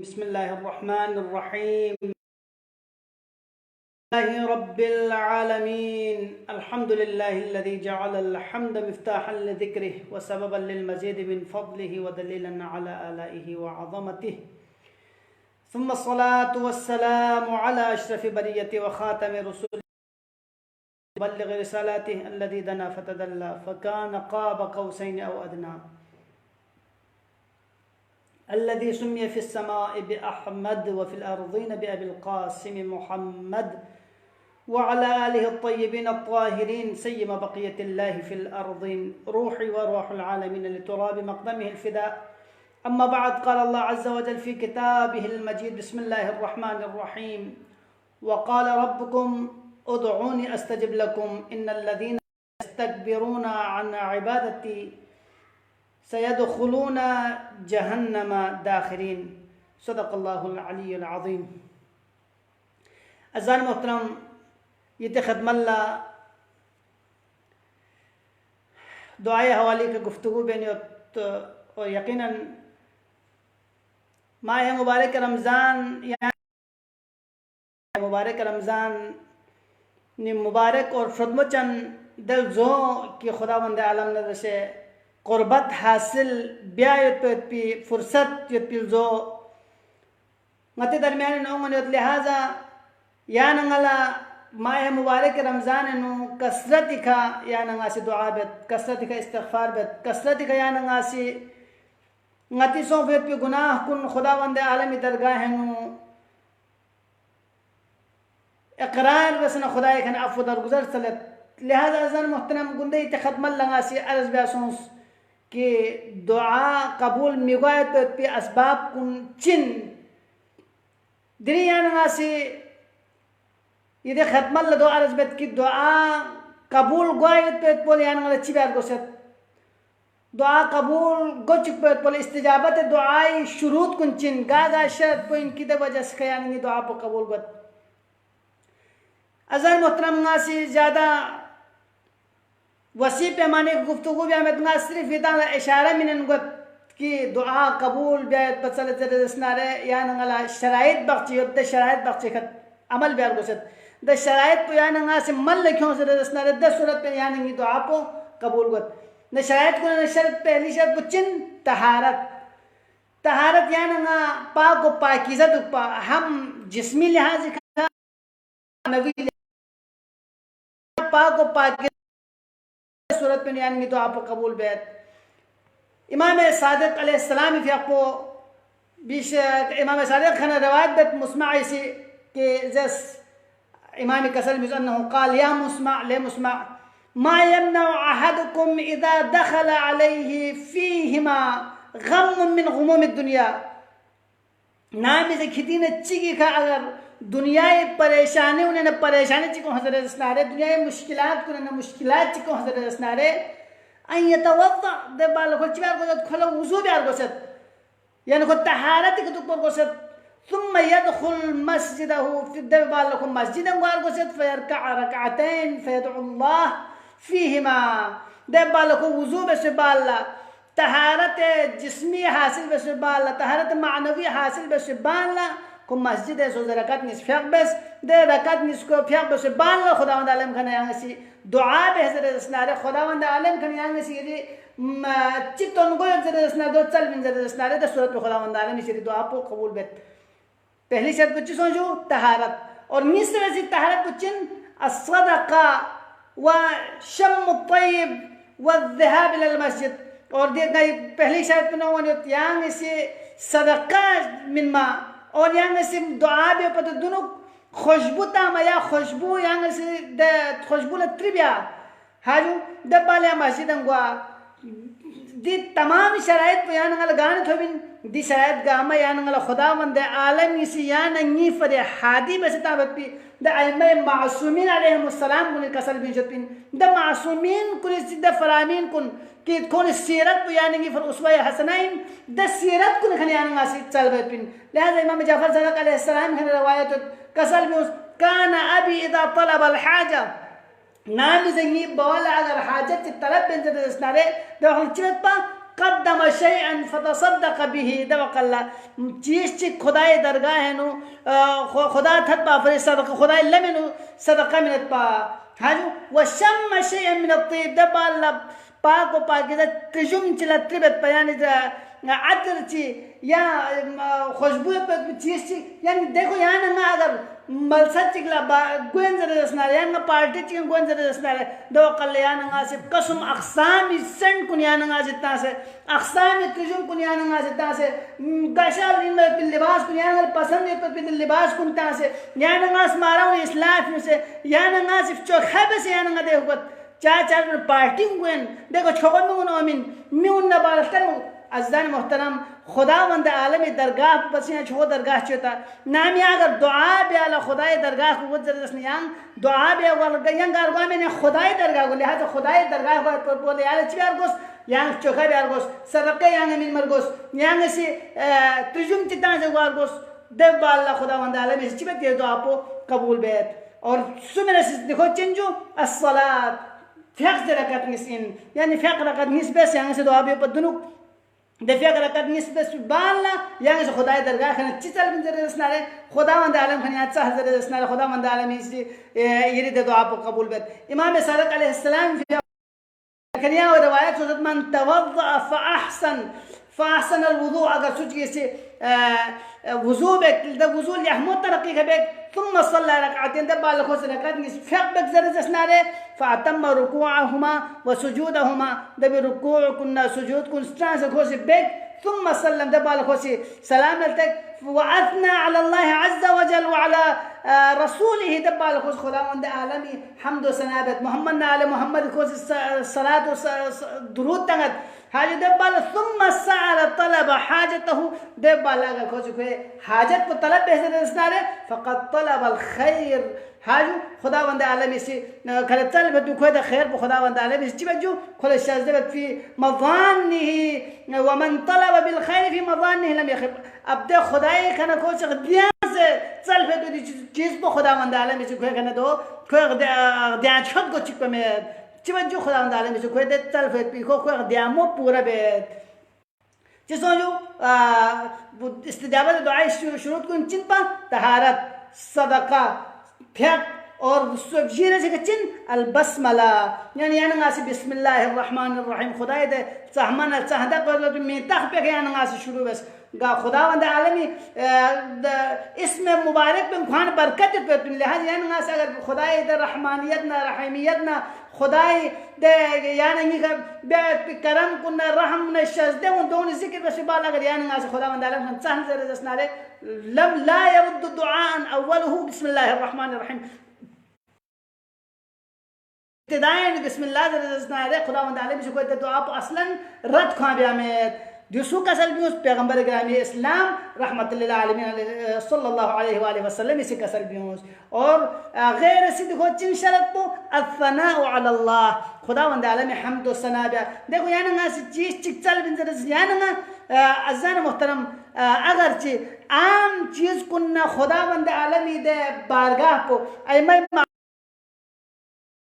बिस्मिल्लाहिर्रहमानिर्रहीम रब्बिल आलमीन अल्हम्दुलिल्लाहिल्लज़ी जअलल हम्द मिफ्ताहन लिज़िक्रिहि व सबबन लिल मज़ीद मिन फ़ज़लिहि व दलीलन अला आलाइहि व अज़मतिहि सुम्मा अस्सलातु वस्सलामु अला अशरफि बरियति व ख़ातमि रसूलिहि मुबल्लिग़ि रिसालतिहि अल्लज़ी दना फ़तदल्ला फ़कान क़ाब क़ौसैनि अव अदना अल्लज़ी सुम्मिय फ़िस्समाइ बिअहमद व फ़िल अर्ज़ीन बिअबिल क़ासिम मुहम्मद व अला आलिहि अत्तय्यबीन अत्ताहिरीन सय्यिमा बक़ियतिल्लाहि फ़िल अर्ज़ीन रूही व रूहुल आलमीन लितुराबि मक़दमिहिल फ़िदा अम्मा बअद क़ाल अल्लाह अज़्ज़ा व जल फ़ी किताबिहिल मजीद बिस्मिल्लाहिर रहमानिर रहीम व क़ाल रब्बुकुम उदऊनी अस्तजिब लकुम इन्नल्लज़ीना यस्तकबिरूना अन इबादती सयदखुलूना जहन्नम दाखिरीन सदक़ल्लाहुल अलीयुल अज़ीम। अज़ान मोहतरम ये खदमल्ला दुआए हवाली के गुफ्तगू बेनियत और यकीनन माह मुबारक रमज़ान ने मुबारक और खुदमचन दिल जो कि खुदावंद आलम ने से क़ुर्बत हासिल ब्यायत फुर्सत जो मत दरमियान नौमन लिहाजा या नंगला माह मुबारक रमज़ान नु कसरत का या नंगासी दुआ बेत कसरत का इस्तिग़फ़ार बेत कसरत का या नंगासी ngati so vet pe गुनाह कुन खुदावंद आलमी दरगाह नु इकरार बसन खुदाए खन अफ़ू दरगुज़र सलत लिहाजा अज़न मोहतरम गुंदे खदमल लंगासी अर्ज़ ब्यासोंस कि दुआ कबूल मिगायत पे असबाब कुन चिन दिरिया नंगासी ये खदमल दो अर्ज़ बेत कि दुआ कबूल गायत पे बोल या नंगा चिबार गोसत दुआ कबूल गोचक पे बोल इस्तिजाबत दुआई शुरूत कुन चिन गागा शर्त को इनकी दे वजह से यानी दुआ पर कबूल गत अज़र मोहतरम नासी ज़्यादा वसी पैमाने की गुफ्तगू भी हमें इतना सिर्फ इतना इशारा मिनन गत कि दुआ कबूल ब्यायत बचल जरदस्नारे या नंगला शराइत बख्शी और द शराइत बख्शी खत अमल ब्यार गोसत द शराइत तो या नंगा से मल लख्यों से जरदस्नारे द सूरत पे या नंगी दुआ को कबूल गत न शराइत को न शर्त पहली शर्त को चिन तहारत या नंगा पाक को पाकीज़ा दुपा हम जिस्मी लिहाज का नवी पाक को पाकीज़ा सूरत पे यानी तो आप कबूल बैत इमाम सादिक अलैहिस्सलाम fi आपको बीच इमाम सादिक खाना रवायत बेत मुस्मा ऐसी कि जस इमाम कसर में अन्नहु क़ाल या मुस्मा ले मुस्मा मा यमनउ अहदकुम इज़ा दखल अलैहि फीहिमा गम मिन गुमूम दुनिया नाम से खिती ने चिकी का अगर दुनियाई परेशानी उन्हें न परेशानी चिको हज़रत स्नारे दुनियाई मुश्किलात को न मुश्किलात चिको हज़रत स्नारे अन यतवद्दा दे बाल को चिबार को खलो वुज़ू बियार को सत यानी को तहारत को तो को सत ثم يدخل مسجده في दे बाल को मस्जिद में गार को सत फयरका रकअतैन फयदउ अल्लाह فيهما दे बाल को वुज़ू बस बाला तहारत जिस्मी हासिल बस बाला तहारत मानवी हासिल बस बाला को मस्जिद है सो रकात निस फियाक बस दे रकात निस को फियाक बस बाला खुदावंद आलम खने यांगसी दुआ बे हज़रत स्नारे खुदावंद आलम खने यांगसी ये चित्तों को हज़रत स्नारे दो चल बिन हज़रत स्नारे द सूरत पे खुदावंद आलम इसी दुआ को कबूल बेत पहली शर्त कुछ सोचो तहारत और मिस्र से तहारत कुछ अस्सदका व शम तय्यब व ज़हाब इला मस्जिद और देखा पहली शर्त पे नौवन यांग से सदका मिन मा और यांग से दुआ बे पता दोनों खुशबू तामा या खुशबू यांग से द खुशबू लत्रिबिया हाजू दबाले मस्जिद अंगवा दी तमाम शराइत पे यान गल गाने थोबिन दी शराइत गामा यान गल खुदावंद आलम इसी यान नी फरे हादी बसता बपी द अइम्मा मासूमीन अलैहिमुस्सलाम कुन कसल बिजपिन द मासूमीन कुन सिद्ध फरामीन कुन कि कौन सीरत पे यान की फर उसवा हसनैन द सीरत कुन खन यान गासी चल बपिन लिहाजा इमाम जाफर सदक अलैहिस्सलाम खन रवायत कसल बिस कान अबी इदा तलब अल हाजा नाम ज़ंगी बवाल अगर हाजत तलब बन जद स्नारे दखल चित पा قدم شيئا فتصدق به دوق الله چیز چی خدای درگاه ہے نو خدا تھت با فری صدقہ خدای لمنو صدقہ منت با حاجو وشم شيئا من الطيب دبا الله پاک و پاکیزہ تجم چلا تربت بیانی عطر چی یا خوشبو چیز چی یعنی دیکھو یہاں نگا اگر ملسد چکلا گوین زر رسنار یہاں نگا پارٹی چکن گوین زر رسنار دو قل یہاں نگا سے قسم اقسامی سنڈ کن یہاں نگا ستنا سے اقسامی تجم کن یہاں نگا ستنا سے گشال ان میں پی لباس کن یہاں نگا پسند ہے پی لباس کن تا سے یہاں نگا سمارا ہوں اسلاف میں سے یہاں نگا صرف چوکھا بس یہاں نگا دیکھو چار پارٹی گوین دیکھو چھوکن میں انہوں امین میں انہوں نبالتن عزیزان محترم خداوند عالم درگاه بس یہاں چھو درگاه چوتا نامی اگر دعا بیالا خدای درگاه کو زردست نیان دعا بیا والا یان گارگاه میں خدای درگاه کو لہذا خدای درگاه کو بولے یالا چی بیار گوس یان چوکا بیار گوس صدقه یان امین مر گوس یان سی تجم چیتان سے گوار گوس دب بالا خداوند عالم چی بیت یہ دعا پو قبول بیت اور سمنا سے دیکھو چنجو الصلاة فیق رکعت نسین یعنی فیق رکعت نسبت یان سے دعا بیو پدنو دفیق رکعت نسبت بالا یعنی سے خدای درگاه خنا چیزل بن زر رسناره خداوند عالم خنا چه زر رسناره خداوند عالم اسی یری دعا کو قبول بیت امام صادق علیہ السلام کنیا و روایت حضرت من توضأ فاحسن الوضوء اگر سوچ سے وضو بیک ده وضو یحمد ترقی بیک ثم صلى ركعتين دبا لخوس ركعت فيق بك زر رسناره فأتم ركوعهما وسجودهما دبي ركوع كنا سجود كن سترانس خوش بك ثم سلم دبا لخوسي سلام لتك وأثنى على الله عز وجل وعلى رسوله دبا لخوس خداوند عالمي حمد وسنابت محمد على محمد خوس الصلاة درود تنت حاجة دبا ثم سأل طلب حاجته دبا لغا خوش حاجت کو طلب بهذا رسناره فقد طلب الخير حاجو خداوند عالمي سي كلا طلب دو كده خير بخداوند عالمي سي تبجو كل الشاذبت في مظانه ومن طلب بالخير في مظانه لم يخب ابدا خداي كان كوش دياز طلب دو دي چيز بخداوند عالمي سي كده دو كده ديان شد کو چيك میں تبجو خداوند عالمي سي كده طلب بي كو ديامو پورا بيت چیزوں جو استجابت دعائیں شروط کو چن پا طہارت صدقہ پھیک اور جینے سے چن البسملہ یعنی ناسی بسم اللہ الرحمن الرحیم خدای دے چہمن چہدا پر میں تخ پہ گیا ناسی شروع بس گا خداوند عالمی اسم مبارک میں خان برکت پہ لہذا ناس اگر خدای دے رحمانیت نہ رحیمیت نہ خدای دے یعنی کرم کن رحم نہ شذ دے دون ذکر بس بالا اگر یعنی ناس خداوند عالم چہن زر دسنارے لم لا يرد دعاء اوله بسم الله الرحمن الرحيم ابتدائیں بسم اللہ زر دسنارے خداوند عالم سے کوئی دعا اصلا رد کھا بیا میں دوسروں کا سلبی اس پیغمبر گرامی اسلام رحمت اللہ علیہ صلی اللہ علیہ وآلہ وسلم اسی کا سلبی ہوں اور غیر اسی دیکھو چن شرط تو الثناء علی اللہ خداوند عالم حمد و ثنا بیا دیکھو یعنی نا سی چیز چک چل بن زر یعنی نا عزیزان محترم اگرچہ عام چیز کننا خداوند عالمی دے بارگاہ کو ایمہ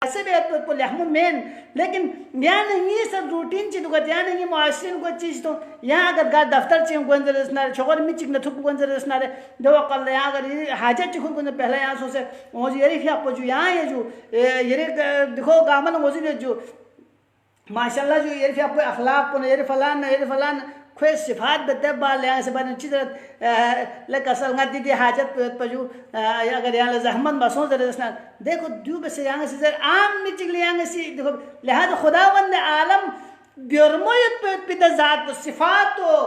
ایسے بھی ہے لحمون مین لیکن یہاں نہیں سب روٹین چیز کو یہاں نہیں معاشرین کو چیز تو یہاں اگر گا دفتر چیز گونزر رسنا رہے چھوڑ میں چکنا تھوک گونزر رسنا رہے دو وقت یہاں اگر حاجت چکھو گونزر پہلے یہاں سو سے موجود یری فی آپ کو جو یہاں ہے جو یری دیکھو گامل موجود ہے جو ماشاءاللہ جو یری فی آپ کو اخلاق کو یری فلان کوئی صفات بدب بال یہاں سے بعد چیز لک اصل نہ دی حاجت پجو اگر یہاں زحمت بسوں زر رسنا دیکھو دیو بس یہاں سے زر عام میں چگلی یہاں سے دیکھو لہذا خداوند عالم بیرمویت پہ ذات صفات و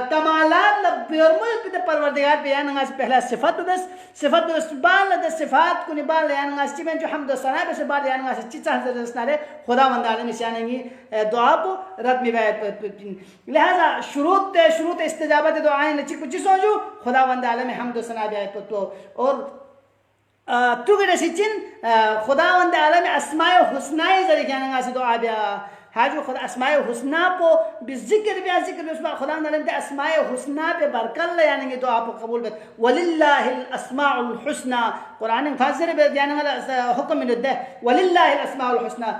کمالات بیرمویت پہ پروردگار پہ یہاں سے پہلا صفت بس بال دا صفات کو نبال یہاں سے چیمن جو حمد و ثنا بس بال یہاں سے چیزاں زر رسنا رہے خداوند عالم سے یہاں دعا کو رد میں بیعت لہذا شروط استجابت دعائیں نچی کچھ سوچو خداوند عالم حمد و ثنا بیعت تو اور تو گرے سی چن خداوند عالم اسماء حسنائی ذریعہ یہاں سے دعا بیا حاجو خدا اسماء حسنہ پو بذکر بیا ذکر بیا خداوند عالم دے اسماء حسنہ پہ برکل یعنی دعا پو قبول بیت وللہ الاسماء الحسنہ قرآن فاضر بیت یعنی حکم من دے وللہ الاسماء الحسنہ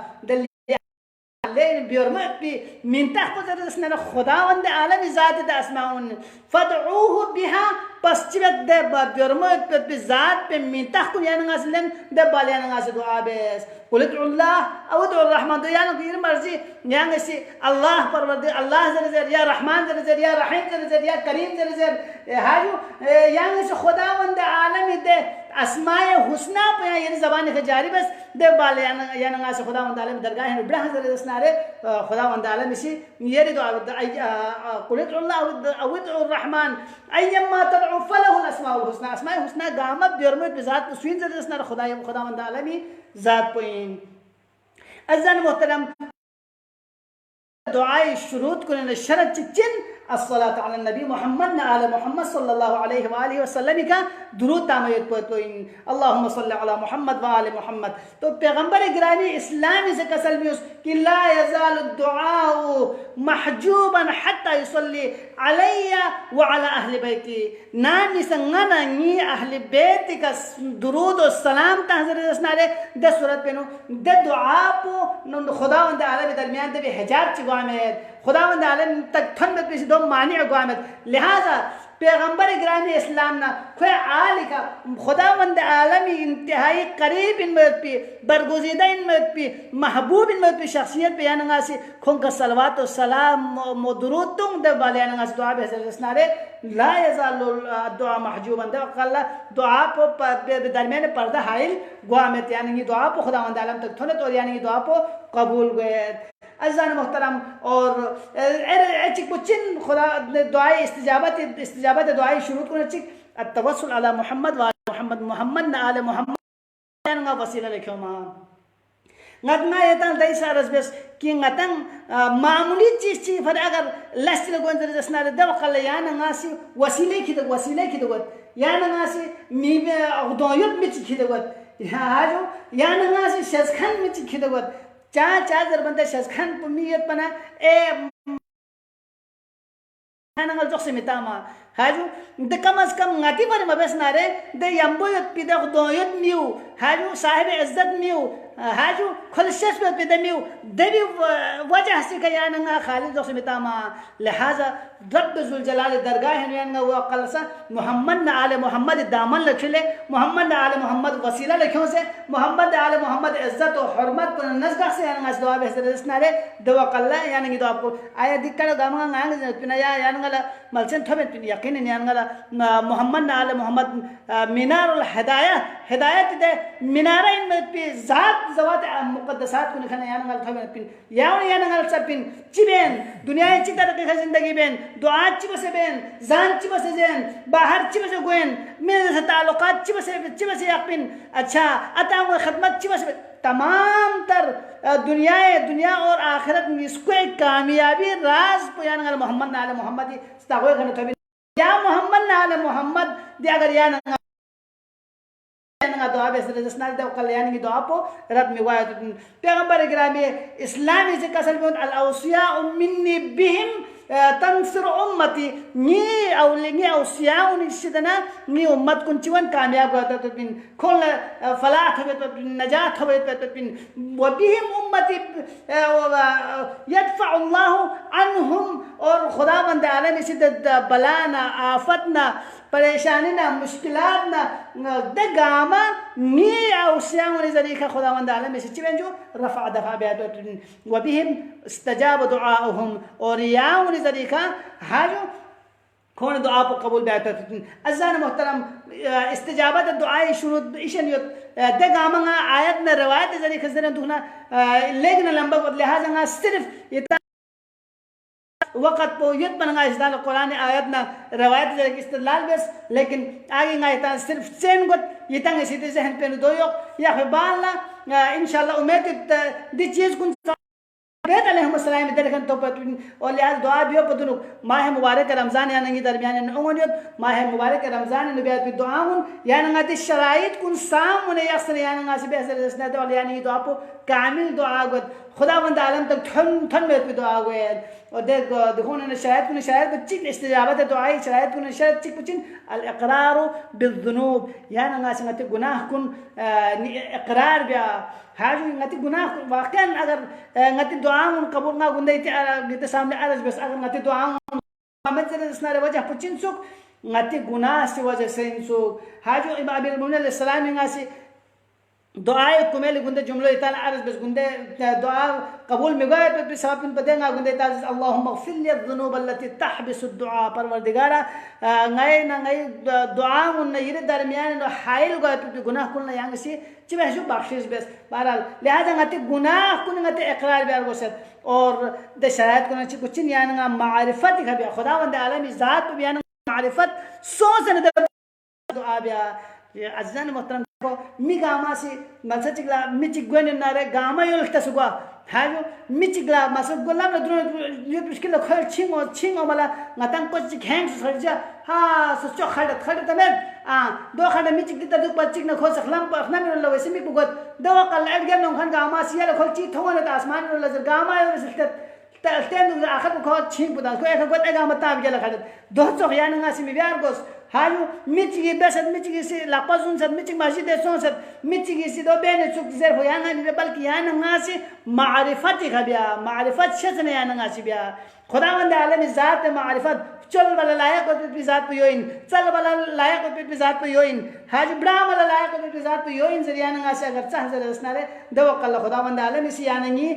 लेकिन बियरमत भी मिंता को जरसना खुदावंद आलम ज़ात द अस्माउन फदऊहु बिहा पश्चिमक दे बियरमत पे ज़ात पे मिंता को यानंगास लेन दे बाल यानंगास दुआ बेस कुलतुल्लाह अवदु रहमान तो यान की मर्जी यानगसी अल्लाह परवरदिगार अल्लाह जरजर या रहमान जरजर या रहीम जरजर या करीम जरजर हाजू यानगसी खुदावंद आलम दे अस्माए हुस्ना पे यानी ज़बान के जारी बस दे बाल यानंगास खुदावंद आलम दरगाह है बड़ा जरजर रे खुदावंद आलम इसी ये दुआ कुलतुल्लाह अवदु रहमान अय्यमा तदउ फलहु अस्माउल हुस्ना अस्माए हुस्ना गामा बियरमत बिजात सुइन जरजर खुदावंद आलमी ज़ात पोइन अज़न मोहतरम दुआए शुरूत कुन शरत चिन अस्सलातु अला नबी मोहम्मद न आले मोहम्मद सल्लल्लाहु अलैहि व आलिहि वसल्लम का दुरूद तामयत पोइन अल्लाहुम्मा सल्लि अला मोहम्मद व आले मोहम्मद। तो पैगंबर गिरामी इस्लामी से कसल में कि ला यज़ालु दुआउ महजूबन हत्ता युसल्ली अलैया व अला अहले बैती नानी संगना नी अहले बैत का दुरूद और सलाम तहज़र रसनारे दे सूरत पे नो दे दुआ पो खुदावंद आलम दरमियान दे हिजाब चिगवामेद खुदावंद आलम तक थन में किसी दो मानी अगवामेद लिहाजा पैगंबर ग्रामी इस्लाम ना खुद आली का खुदावंद आलमी इंतहाई करीब इन मत पे बरगुज़ीदा इन मत पे महबूब इन मत पे शख्सियत पे यानंगासी खुन का सलवात और सलाम मदरूद तुम दे वाले यानंगासी दुआ पे हज़रत ला यज़ालु दुआ महजूबन दे वक़ल्ला दुआ पो दरमियान पर्दा हाइल गुआमत यानी दुआ पो खुदावंद आलम तक थोने तो यानी दुआ पो कबूल गए अज़ान मोहतरम और चिक पुचिन खुदा दुआई इस्तिजाबत दुआई शुरू को चिक अतवस्सुल अला मोहम्मद व मोहम्मद मोहम्मद न आले मोहम्मद यानगा वसीला लेख्यो मा ngатna yetan dai saras bes ki ngatang मामूली चीज पर अगर लस्ट लगोन जरसना दे वकल याना ngasi wasile खिदगत याना ngasi मी दोयत मिच खिदगत हाजो याना ngasi शसखन मिच खिदगत चा जरबंदा शसखन पुमियत पना ए नंगल जोक्से मितामा हाजू दे कम अज कम ngati पर मबस नारे दे यंबोयत पिदा दोयत मिउ हाजू साहिब इज्जत मिउ हाजू खलशस पे पिदा मिउ देवी वजह से का यानंगा खालिद जोक्से मितामा लिहाजा रब जुल जलाल दरगाह है यानंगा वो कलसा मोहम्मद न आले मोहम्मद दामन लखले मोहम्मद न आले मोहम्मद वसीला लखों से मोहम्मद आले मोहम्मद इज्जत और हरमत को नजगा से यानंगा दुआ बेहतर नारे दुआ कल्ला यानंगी दुआ को आया दिक्कत गामगा ngang पिना यानंगा मलसन थबे यकीन यानंगा मोहम्मद न आले मोहम्मद मीनारुल हिदायत दे मीनारा इन में पे जात जवात मुकद्दसात को निखना यानंगा थबे पिन यानंगा सपिन चिबेन दुनिया चिता के जिंदगी बेन दुआ चिबसे बेन जान चिबसे जेन बाहर चिबसे गोयन मेरे से ताल्लुकात चिबसे यकीन अच्छा अतांग खिदमत चिबसे तमाम तर दुनिया और आखिरत में इसको एक कामयाबी राज यानंगा मोहम्मद न आले मोहम्मद स्तागो घन थबे या मोहम्मद न आले मोहम्मद दे अगर यानंगा दुआ बेहतर जसना दे कल्याण की दुआ पो रब में वायत पैगंबर गिरामी इस्लामी से कसल में अल औसिया मिन्नी बिहिम तंसर उम्मती नी औसिया उनिशदना नी उम्मत कुंचवन कामयाब होता तो बिन खोल फलाह होवे तो नजात होवे तो बिन व बिहिम उम्मती यदफअ अल्लाह अन्हुम और खुदावंद आलम से बलाना आफतना परेशानी ना मुश्किलात ना दगामा नी औसिया उन जरीका खुदावंद आलम से चिबें जो रफा दफा बेत व बिहिम इस्तजाब दुआहुम और या उन जरीका हाजो कौन दुआ को कबूल बेत अज़ान मोहतरम इस्तजाबत दुआई शुरू इशन यो दगामा आयत न रवायत जरीका जरे दुना लेकिन लंबा लिहाजा सिर्फ वक़्त पो युद्ध बनगा इस्लाम कुरान आयत ना रवायत जरे इस्तेलाल बस लेकिन आगे गायता सिर्फ चेन गत यतंग सीधे जहन पे दो या खबाला इंशाल्लाह उम्मीद दी चीज कुन बेत अलैहिस्सलाम दरकन तो और लिहाज दुआ भी पदनु माह मुबारक रमजान यानी दरमियान उंगनियत माह मुबारक रमजान नबियत भी दुआउन यानी दी शराइत कुन साम ने यसन यानी से बेहतर जसना तो यानी दुआ पो कामिल दुआ गत खुदावंद आलम तक ठन में पे दुआ गए और देखो ना शायद बच्ची इस्तिजाबत दुआ शायद को शायद चिक बच्चिन अल इकरार बिल्जुनूब या ना संगति गुनाह कुन इकरार बिया हाजू ngati गुनाह वाकन अगर ngati दुआ उन कबूल ना गुंदे ते सामने अर्ज बस अगर ngati दुआ Muhammad sendiri wajah pencinsuk ngati guna si wajah sensuk haju Imam Abil Mu'minin al-Salam ngasi doa kumeli gunde jumlo itan arz bes gunde doa qabul migay pe sabab padenga gunde taz Allahumma ighfir li adh-dhunub allati tahbisu ad-du'a parwardigara ngai doa un yire darmiyan no hail go pe gunah kun yang si चिमे जो बख्शिश base बहरहाल लिहाजा ngati गुनाह कुन ngati इकरार बियार गोसत और दे शायद कुन ची कुछ यान मारिफत का बिया खुदावंद आलमी जात पे यान मारिफत सोच ने दुआ बिया अज़न मोहतरम को मी गामा सी मनसा चिगला मी चिगवन नारे गामा योल तसुगा हायो मी चिगला मस गोलाम न द्रो ये मुश्किल खल छिंगो मला ngатang को चिक हैंग सरजा हा सचो खड़ तमे दो खड़ मी चिक दिता दु पचिक न खो सखलम पखना में ल वैसे मी पुगत दो कल एडगम न खन गामा सी ल खल ची थोंग न आसमान ल गामा यो सत तलतेन आखर को छिंग बुदा को एक को गामा ताब गेला खड़ दो चो यान ngasi mi biar gos hayu michigi besat michigi si lapazun sat michig masjid son sat michigi si do bene chuk zer ho yana ni balki yana ngasi ma'rifati khabya ma'rifat shazna yana ngasi bya खुदावंद आलम ज़ात मारिफत चल वाला लायक और पे ज़ात पे योइन चल वाला लायक और पे ज़ात पे योइन हाज ब्राम वाला लायक और पे ज़ात पे योइन जरिया नंगा से अगर चाह जरा स्नारे दवा कल्ला खुदावंद आलम इसी यानी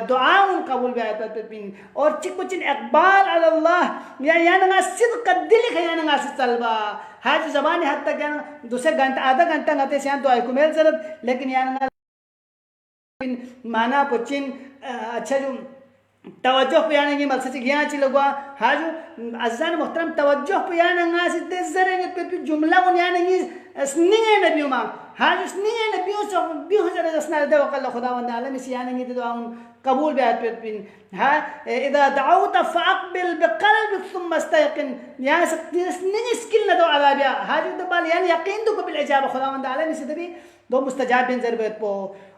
दुआ उन कबूल भी आयत पे पिन और चिकुचिन इकबाल अल्लाह या नंगा सिद्क दिल के या नंगा से चलबा हाज ज़बान हद तक या दूसरे घंटा आधा घंटा ngate से दुआ को मेल जरूरत लेकिन या नंगा माना पुचिन अच्छा जो तवज्जो पियाने की मकसद से गया चिलगवा हाजू अज़ान मोहतरम तवज्जो पियाने गासी तेज़रे ने पे जुमला को याने की स्निंगे नबियों मां हाजू स्निंगे नबियों से बियो जरा जसना दे वकल खुदावंद आलम इस याने की दुआ कबूल भी आते पिन हा इदा दअउत फअक़बिल बिक़ल्ब थुम्मा इस्तयक़िन यानी स्निंगे स्किल न दो अलाबिया हाजू दबाल यानी यकीन दो बिल इजाबा खुदावंद आलम इस दबी दो मुस्तजाब बिन ज़रबत पो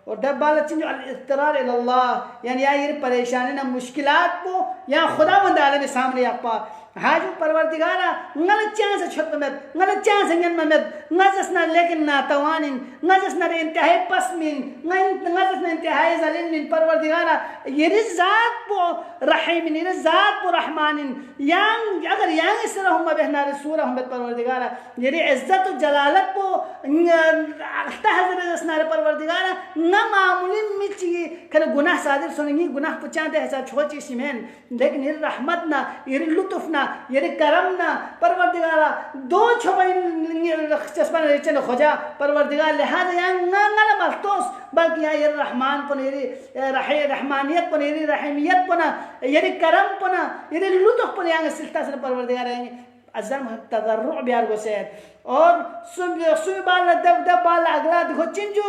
और डब्बाल चिंजो अल-इत्तरार इल्लल्लाह यानी या ये परेशानी ना मुश्किलात को या खुदावंद आलम सामने आपा हाजू परवरदिगारा गलत चांस छत में गलत चांस यन में नजस ना लेकिन ना तवानिन नजस ना इंतहाई पसमिन नजस ना इंतहाई जलील मिन परवरदिगारा ये ज़ात को रहीमिन ये ज़ात को रहमानिन yang अगर yang इसरा हम बहना रसूल हम परवरदिगारा ये इज्जत और जलालत को तहज़र जसना परवरदिगारा ना मामूली मिची कने गुनाह सादिर सुनेंगी गुनाह पुचाते ऐसा छोटी सीमेन लेकिन ये रहमत ना ये लुत्फ ना ये करम ना परवरदिगारा दो छबई चस्पन रेचन खोजा परवरदिगार लिहाजा यहाँ ना मखतूस बल्कि यहाँ ये रहमान को ये रहमानियत को ये रहमियत को ना ये करम को ना ये लुत्फ को यहाँ सिलता से परवरदिगार रहेंगे अज़म तदर्रुअ बियार गोसेत और सुबह बाल दब बाल अगला देखो चिंजू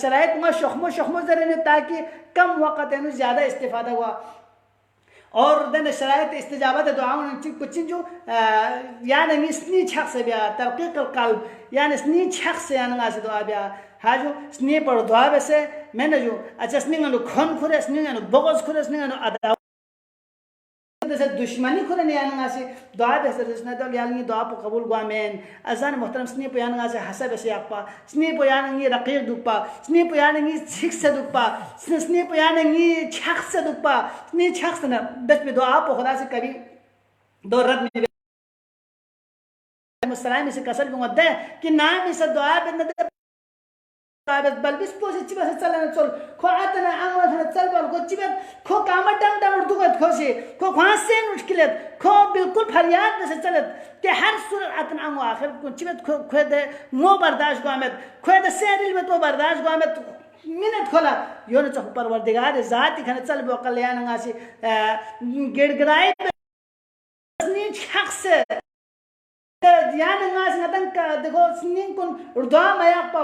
शराइत में शख्मो जरे ताकि कम वक़्त है ज़्यादा इस्तेफादा हुआ और दिन शराइत इस्तिजाबत दुआओं कुछ जो यानी स्नी छख से बिया तरक़ीक़ अल-क़ल्ब यानी स्नी छख से यानी गासे दुआ बिया हाजो स्नी पर दुआ वैसे मैंने जो अच्छा स्नी गानो खन खुरे स्नी गानो बगस खुरे स्नी गानो अदा जैसे दुश्मनी खुरे नहीं यानी गासे दुआ वैसे जिसने तो यानी दुआ पर कबूल गुआ मैन अज़ान मोहतरम स्नी पर यानी गासे हंसा वैसे आपा स्नी पर यानी रक़ीक़ दुपा स्नी पर यानी छिक से दुपा स्नी पर यानी छख से दुपा स्नी छख से ना बस पे दुआ पर खुदा से कभी दो रद में मुस्लिम से कसर भी मत दे कि नाम इस दुआ पे न दे बल बिस पोसे चिबा से चलना चल खो आतना आंगवा से चल बल को चिबा खो कामा डंग डंग दुगत खोसे खो खासे मुश्किलत खो बिल्कुल फरियाद से चलत के हर सूरत आतना आंगवा आखिर को चिबा खो दे मो बर्दाश्त गोमत खो दे सेरिल में तो बर्दाश्त गोमत मिनट खोला योन चख परवरदिगार जात खन चल बो कल्याण गासी गिड़गिड़ाई नि छख से yani ngas ngatang ka dego sning kun urda maya pa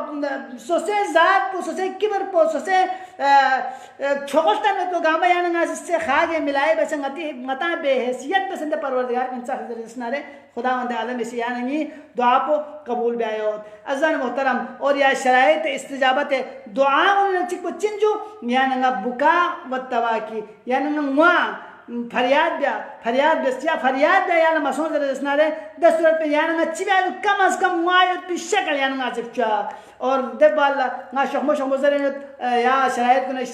sose zat po sose kibar po sose chokoltan to gama yani ngas se khage milai bas ngata be हैसियत पसंद परवरदिगार इंसा हजरत खुदावंद आलम इस यानी दुआ को कबूल भी आयो अज़ान मोहतरम और या शराइत इस्तिजाबत दुआ उन चिक चिंजू यानी बुका वत्तवा की यानी फरियाद बिया यानी मसों जरसनारे दस्तूरत पे यानी चिबा कम अज कम मुआयत पे शक्ल यानी चिपचा और दबाला ना शखमो जरे या शराइत को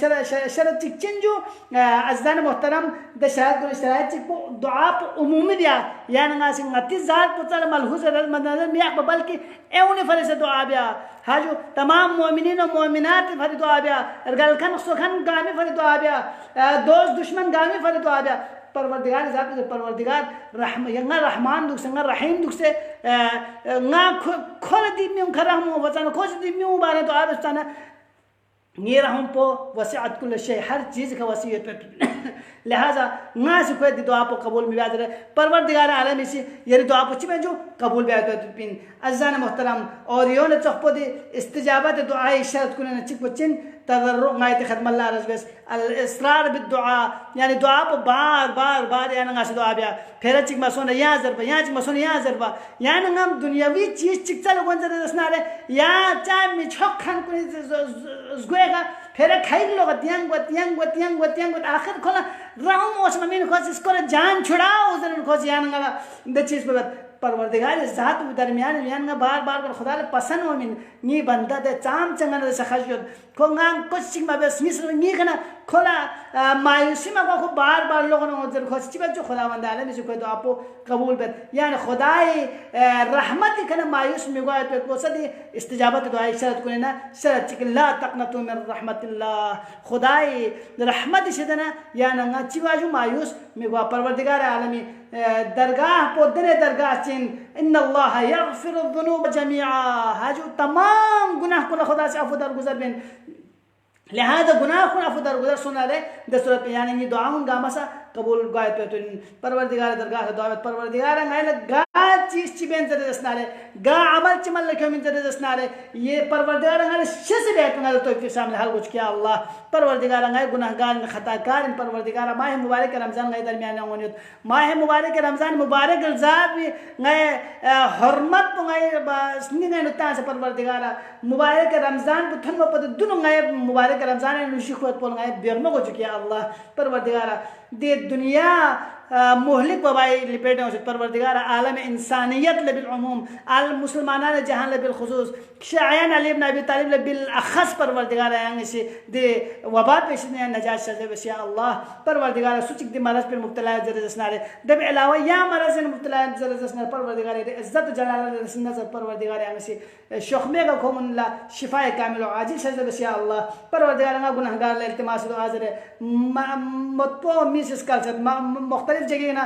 शरत चिक चिंजू अज़ान मोहतरम द शराइत को शराइत चिक दुआ उमूमी दिया यानी सिंग मतिजात पुतर मलहूज मदन मिया बल्कि एवने फरे से दुआ बिया हाजो तमाम मोमिनीन और मोमिनात फरे दुआ बिया गलखन सुखन गामी फरे दुआ बिया दोस्त दुश्मन गामी फरे दुआ बिया परवरदिगार ज़ात परवरदिगार यंगा रहमान दुख से रहीम दुख से ना खोल दी म्यूं खरहम वचन खोज दी म्यूं बारे तो आप इस्ताना ये रहम पो वसीअत कुल शे हर चीज़ का वसीयत लिहाजा ना से कोई दुआ को कबूल में बात रहे परवरदिगार आलम इसी ये दुआ को चिपे जो कबूल बात तो पिन अज़ान मोहतरम और यो ने चखपो दी इस्तिजाबत दुआ इशारत कुल ने चिक बचिन तदर्रु गायत खत्म अल्लाह रज़बस अल इसरार बिदुआ यानी दुआ को बार यानी ना से दुआ बिया फिर चिक मसोन या जरबा या चिक मसोन या जरबा यानी हम दुनियावी चीज चिक चल कोन जरे दसना रे या चा मी छक खान को जुएगा फिर खाई लोग तियांग आखिर खोला राहु मौसम में खोज इसको जान छुड़ाओ उधर खोज यानी द चीज पे परवरदिगार ज़ात दरमियान यानी बार खुदा ले पसंद हो मिन नी बंदा दे चाम चंगन दे सखजत को गांग कुछ सिंग में बस मिस नी कना खोला मायूसी में को बार लोगों ने उधर खोज चिबा जो खुदावंद आलम इस को तो आपको कबूल बत यानी खुदाई रहमत कना मायूस में गया तो को सदी इस्तिजाबत दुआ शरत को ना शरत कि ला तकनतु मिन रहमतिल्लाह खुदाई रहमत से देना यानी चिबा जो मायूस में गया परवरदिगार आलमी दरगाह पोदने दरगाह चिन इन्नल्लाह यगफिरुद्दुनूब जमीआ हाजो तमाम गुनाह को खुदा से अफू दरगुजर बिन लिहाजा गुनाह को अफू दरगुजर सुना ले दसूरत यानी ये दुआऊं गामसा कबूल गायत पे तो परवरदिगार दरगाह दुआ परवरदिगार गायले गा चीज चिबेन जरे दसनारे गा अमल चिमल लखे मिन जरे दसनारे ये परवरदिगार गायले शस बैठ गायले तो के सामने हाल कुछ किया अल्लाह परवरदिगार गाय गुनाहगार खताकार परवरदिगार माह मुबारक रमजान गाय दरमियान होनियत माह मुबारक रमजान मुबारक ज़ात भी गाय हरमत गाय स्नी गाय नुता से परवरदिगार मुबारक रमजान बुथन में पद दुनु गाय मुबारक रमजान ने शुक्र पोल गाय बेगम को चुकिया अल्लाह परवरदिगार दे दुनिया मोहलिक वबाई लिपेटे हो परवरदिगार आलम इंसानियत बिल उमूम आल मुसलमाना जहान बिल खुसूस शायन अली इब्न अबी तालिब बिल अखस परवरदिगार आंगे से दे वबा पेश ने नजात शजे बस या अल्लाह परवरदिगार सुचिक दे मरज पर मुब्तला जरे जसनारे दब अलावा या मरज ने मुब्तला जरे जसनारे परवरदिगार इज्जत जलाल नजर परवरदिगार आंगे से शख्मे का खुमला शिफाए कामिल और आजिल शजे बस या अल्लाह परवरदिगार का गुनाहगार ले इल्तिमास दो हाजिर मतपो मिस कल्चर मुख्तलिफ जगह ना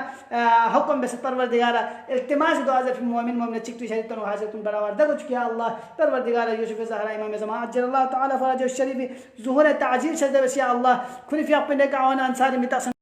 हुक्म बस परवरदिगार इल्तिमास दो हाजिर मोमिन मोमिन चिक तो शरीत तो हाजिर तुम बड़ा वादा कुछ किया अल्लाह परवरदिगार यूसुफ ज़हरा इमाम ज़मान अज्जलल्लाहु तआला फरज शरीफ ज़ुहूर ताजील शजे बस या अल्लाह खुली फी अपने का आवन अंसारी मिता